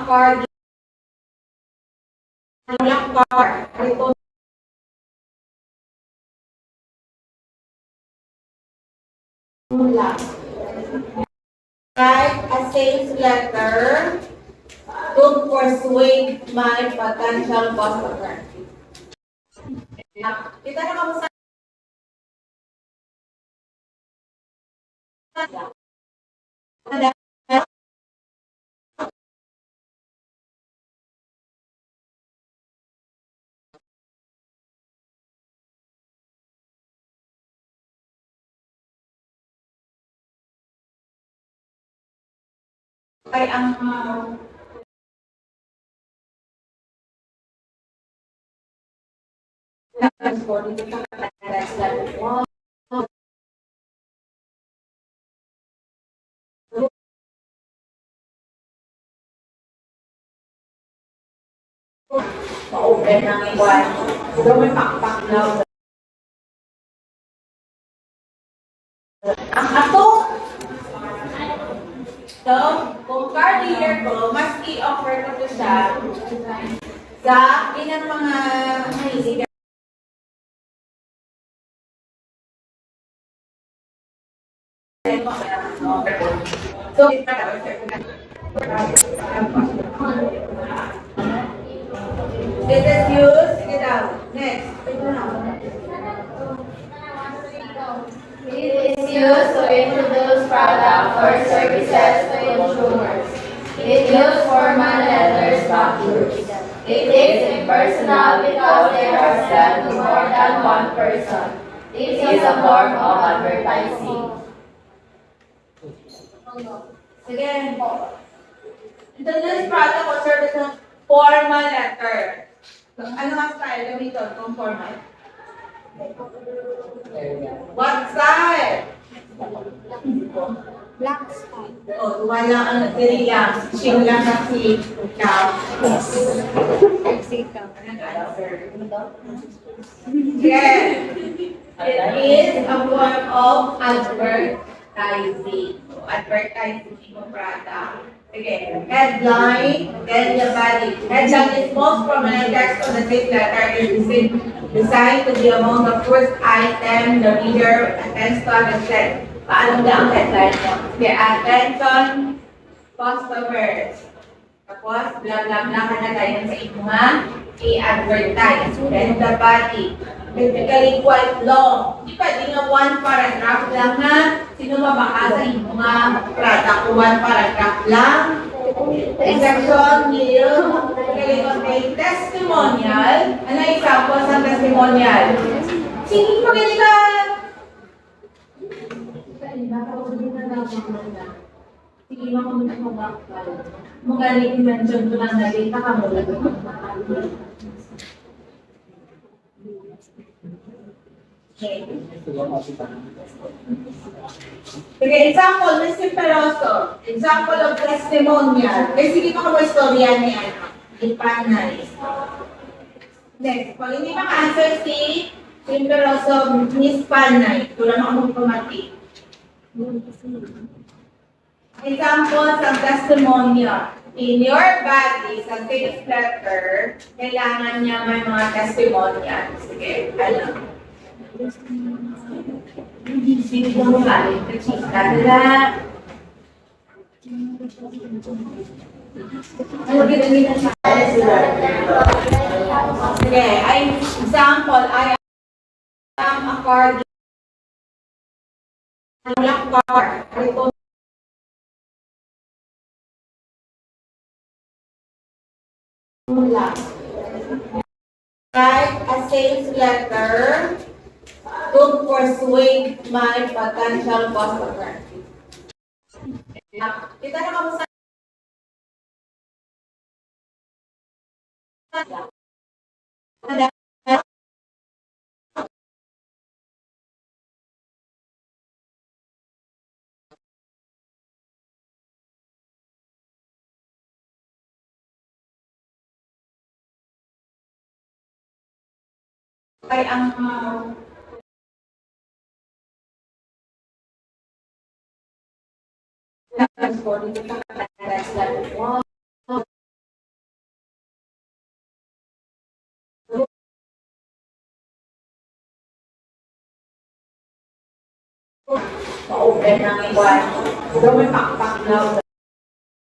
card black card. Ito lang. Write a sales letter to persuade my potential customer. Kita na kamusta? Ay ang ma-open ng iwan. So may pakpak na. Ang ato, so, kung car dealer ko, mas i-offer ko to siya sa ilang mga mahilig. So, this is used. Sige daw. Next. It is used to introduce products or services to consumers. It uses formal letters structures. It is impersonal because they are sent to more than one person. It is a form of advertising. Again, introduce product or service ng formal letter. Ano nga style gamiton kung formal? What style? Black style. Oh, wala ang nagtiriya. Sing lang na si ikaw. Mexico. Yes. It is a form of advertising. So, advertising yung product. Again, headline, then the body. Headline is most prominent text on the same letter is designed to be among the first item the reader attends to understand. Paano na ang headline mo? Okay, attention customers. Tapos, blah blah blah ka na tayo sa inyong i-advertise. Then the body. Typically quite long. Di pwede nga one paragraph lang na sino mabakasa yung mga product. One paragraph lang. Section here, typically contain testimonial. Ano example sa testimonial? Sige, pagkali ka. Sige, makamunta mo ba? Magaling i-mention ko lang na rin, nakamula. Okay, example, Mr. Peroso. Example of testimonial. Eh, sige pa mo istorya niya. Ipanay. Next, pag hindi maka-answer si Mr. Peroso, Miss Panay. Tulang ako pumati. Example sa testimonial. In your body, sa sales letter, kailangan niya may mga testimonial. Sige, alam. Sige mo balik. Kadala. Ano ginamit sa sige, example, I am a card. Black card. Ito. Write a sales letter to persuade my potential customer. Kita na kamusta? Ay ang ma-open ng iwan. Huwag may pakpak na